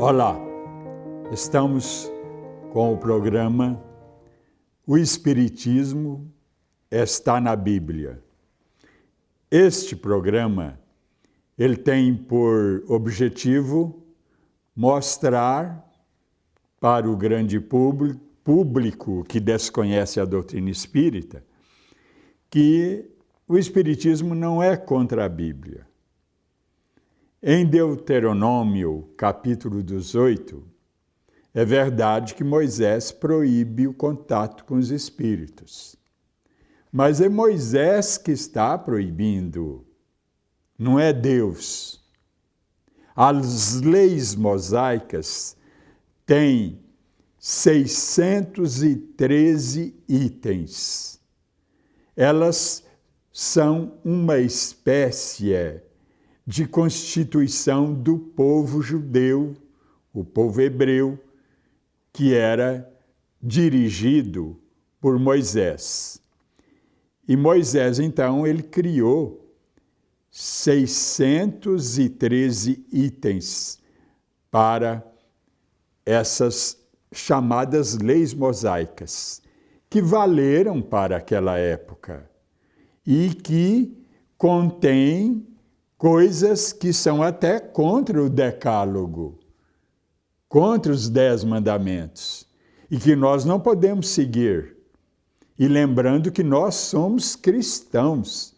Olá, estamos com o programa O Espiritismo está na Bíblia. Este programa, ele tem por objetivo mostrar para o grande público que desconhece a doutrina espírita que o Espiritismo não é contra a Bíblia. Em Deuteronômio, capítulo 18, é verdade que Moisés proíbe o contato com os espíritos. Mas é Moisés que está proibindo, não é Deus. As leis mosaicas têm 613 itens. Elas são uma espécie de constituição do povo judeu, o povo hebreu, que era dirigido por Moisés. E Moisés, então, ele criou 613 itens para essas chamadas leis mosaicas, que valeram para aquela época e que contêm coisas que são até contra o Decálogo, contra os 10 mandamentos, e que nós não podemos seguir. E lembrando que nós somos cristãos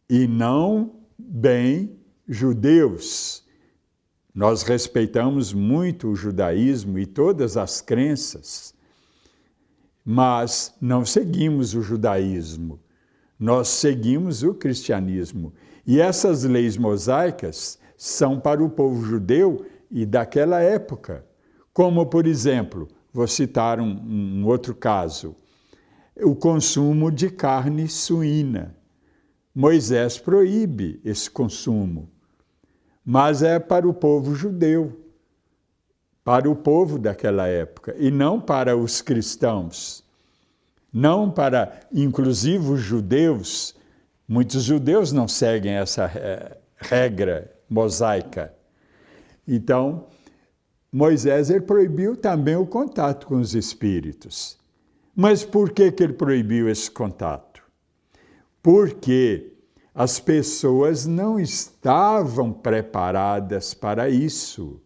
e não bem judeus. Nós respeitamos muito o judaísmo e todas as crenças, mas não seguimos o judaísmo, nós seguimos o cristianismo. E essas leis mosaicas são para o povo judeu e daquela época. Como, por exemplo, vou citar um outro caso, o consumo de carne suína. Moisés proíbe esse consumo, mas é para o povo judeu, para o povo daquela época, e não para os cristãos, não para, inclusive, os judeus. Muitos judeus não seguem essa regra mosaica. Então, Moisés ele proibiu também o contato com os espíritos. Mas por que ele proibiu esse contato? Porque as pessoas não estavam preparadas para isso.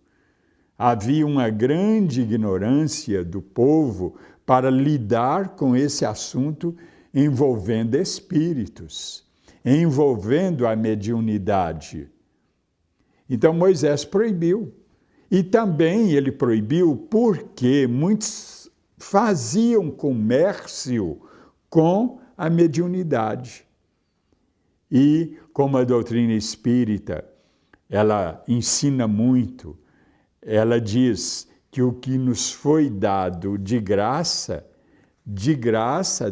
Havia uma grande ignorância do povo para lidar com esse assunto envolvendo espíritos, envolvendo a mediunidade. Então Moisés proibiu. E também ele proibiu porque muitos faziam comércio com a mediunidade. E como a doutrina espírita, ela ensina muito, ela diz que o que nos foi dado de graça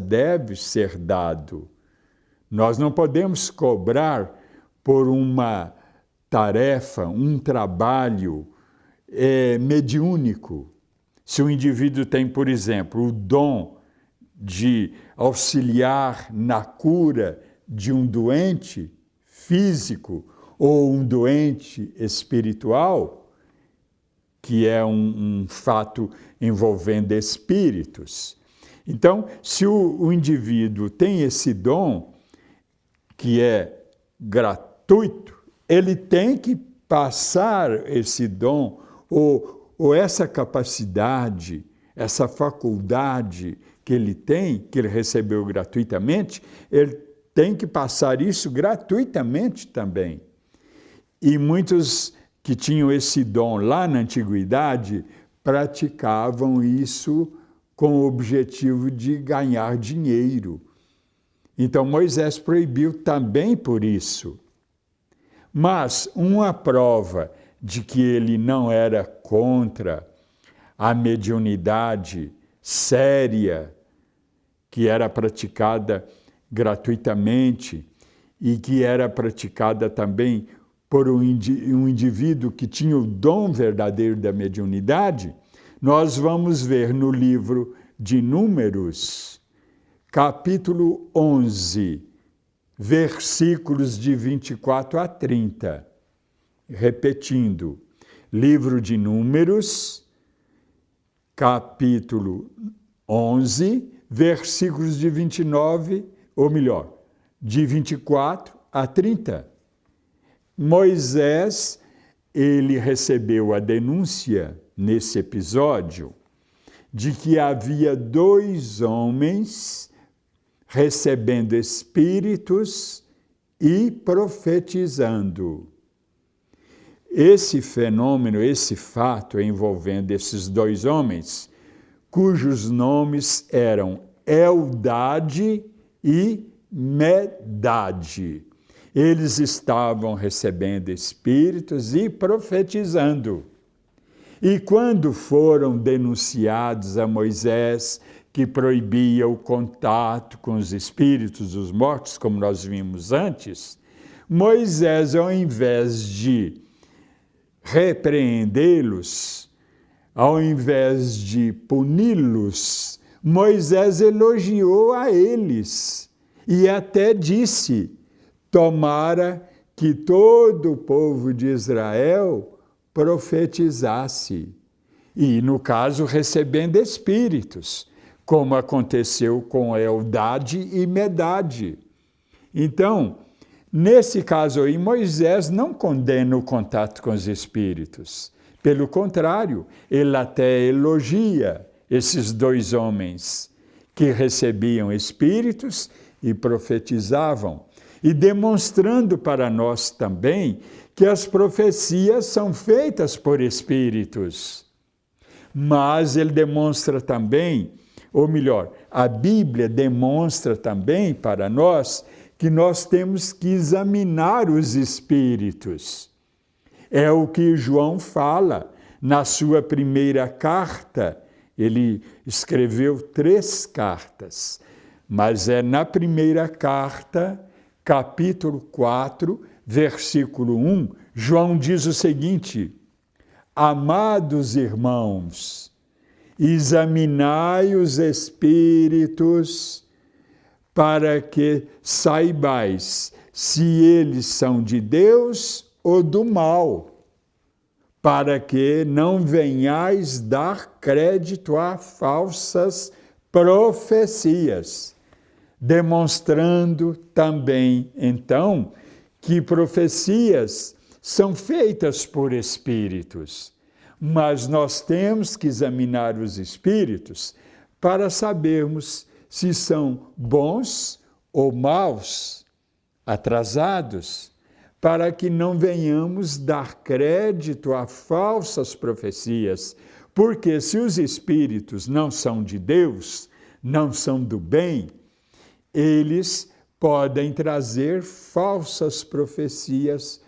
deve ser dado. Nós não podemos cobrar por uma tarefa, um trabalho mediúnico. Se o indivíduo tem, por exemplo, o dom de auxiliar na cura de um doente físico ou um doente espiritual, que é um fato envolvendo espíritos. Então, se o indivíduo tem esse dom, que é gratuito, ele tem que passar esse dom ou essa capacidade, essa faculdade que ele tem, que ele recebeu gratuitamente, ele tem que passar isso gratuitamente também. E muitos que tinham esse dom lá na antiguidade praticavam isso com o objetivo de ganhar dinheiro. Então Moisés proibiu também por isso. Mas uma prova de que ele não era contra a mediunidade séria, que era praticada gratuitamente e que era praticada também por um indivíduo que tinha o dom verdadeiro da mediunidade, nós vamos ver no livro de Números, capítulo 11, versículos de 24 a 30. Repetindo, Livro de Números, capítulo 11, versículos de 29, ou melhor, de 24 a 30. Moisés, ele recebeu a denúncia nesse episódio de que havia 2 homens recebendo espíritos e profetizando. Esse fenômeno, esse fato envolvendo esses 2 homens, cujos nomes eram Eldade e Medade. Eles estavam recebendo espíritos e profetizando. E quando foram denunciados a Moisés, que proibia o contato com os espíritos dos mortos, como nós vimos antes, Moisés, ao invés de repreendê-los, ao invés de puni-los, Moisés elogiou a eles e até disse: tomara que todo o povo de Israel profetizasse, e no caso recebendo espíritos, como aconteceu com Eldade e Medade. Então, nesse caso aí, Moisés não condena o contato com os espíritos. Pelo contrário, ele até elogia esses 2 homens que recebiam espíritos e profetizavam, e demonstrando para nós também que as profecias são feitas por espíritos. Mas ele demonstra também, ou melhor, a Bíblia demonstra também para nós que nós temos que examinar os espíritos. É o que João fala na sua primeira carta. Ele escreveu 3 cartas, mas é na primeira carta, capítulo 4, versículo 1, João diz o seguinte: amados irmãos, examinai os espíritos para que saibais se eles são de Deus ou do mal, para que não venhais dar crédito a falsas profecias, demonstrando também, então, que profecias são feitas por espíritos, mas nós temos que examinar os espíritos para sabermos se são bons ou maus, atrasados, para que não venhamos dar crédito a falsas profecias, porque se os espíritos não são de Deus, não são do bem, eles podem trazer falsas profecias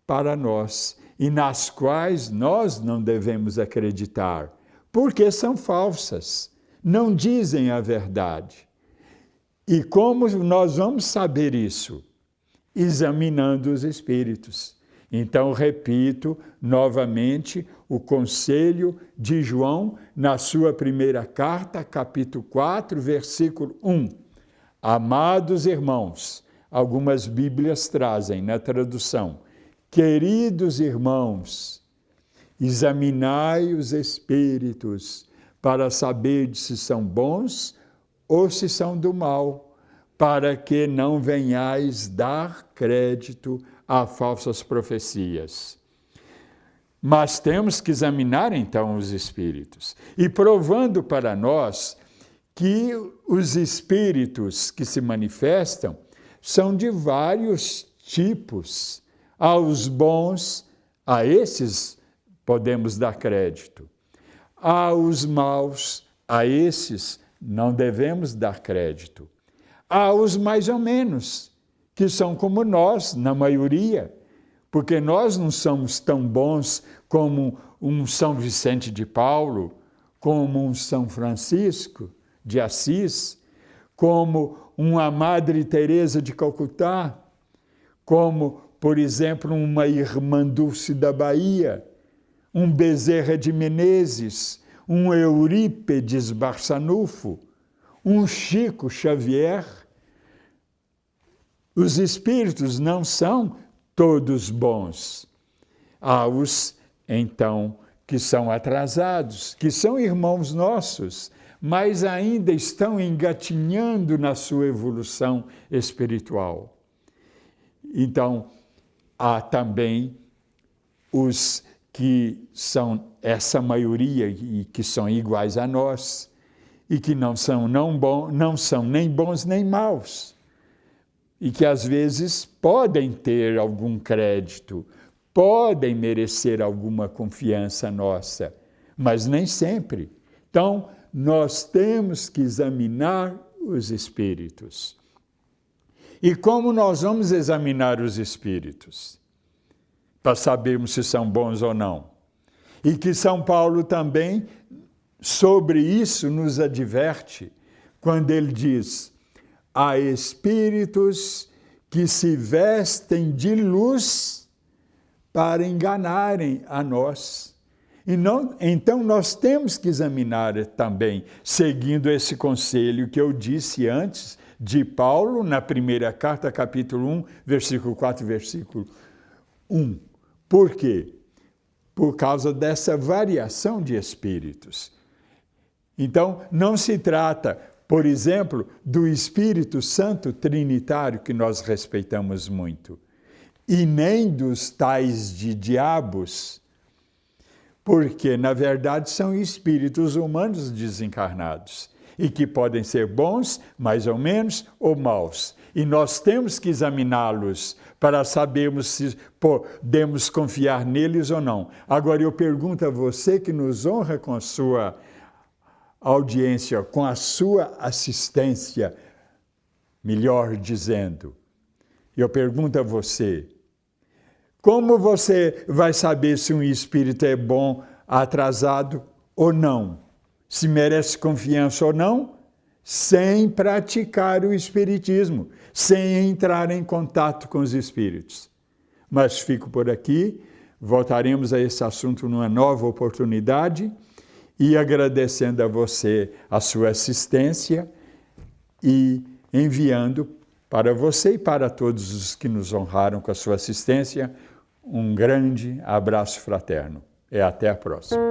para nós, e nas quais nós não devemos acreditar, porque são falsas, não dizem a verdade. E como nós vamos saber isso? Examinando os espíritos. Então, repito novamente o conselho de João na sua primeira carta, capítulo 4, versículo 1. Amados irmãos, algumas Bíblias trazem na tradução, queridos irmãos, examinai os espíritos para saber se são bons ou se são do mal, para que não venhais dar crédito a falsas profecias. Mas temos que examinar então os espíritos, e provando para nós que os espíritos que se manifestam são de vários tipos. Aos bons, a esses podemos dar crédito. Aos maus, a esses não devemos dar crédito. Aos mais ou menos, que são como nós, na maioria, porque nós não somos tão bons como um São Vicente de Paulo, como um São Francisco de Assis, como uma Madre Teresa de Calcutá, como, por exemplo, uma Irmã Dulce da Bahia, um Bezerra de Menezes, um Eurípedes Barçanufo, um Chico Xavier. Os espíritos não são todos bons. Há os então, que são atrasados, que são irmãos nossos, mas ainda estão engatinhando na sua evolução espiritual. Então, há também os que são essa maioria e que são iguais a nós e que não são nem bons nem maus e que às vezes podem ter algum crédito, podem merecer alguma confiança nossa, mas nem sempre. Então, nós temos que examinar os espíritos. E como nós vamos examinar os espíritos? Para sabermos se são bons ou não. E que São Paulo também, sobre isso, nos adverte, quando ele diz: há espíritos que se vestem de luz para enganarem a nós. Então, nós temos que examinar também, seguindo esse conselho que eu disse antes, de Paulo, na primeira carta, capítulo 1, versículo 4, versículo 1. Por quê? Por causa dessa variação de espíritos. Então, não se trata, por exemplo, do Espírito Santo Trinitário, que nós respeitamos muito, e nem dos tais de diabos, porque, na verdade, são espíritos humanos desencarnados e que podem ser bons, mais ou menos, ou maus. E nós temos que examiná-los para sabermos se podemos confiar neles ou não. Agora, eu pergunto a você que nos honra com a sua audiência, com a sua assistência, melhor dizendo, eu pergunto a você, como você vai saber se um espírito é bom, atrasado ou não? Se merece confiança ou não? Sem praticar o espiritismo, sem entrar em contato com os espíritos. Mas fico por aqui, voltaremos a esse assunto numa nova oportunidade e agradecendo a você a sua assistência e enviando para você e para todos os que nos honraram com a sua assistência um grande abraço fraterno. E até a próxima.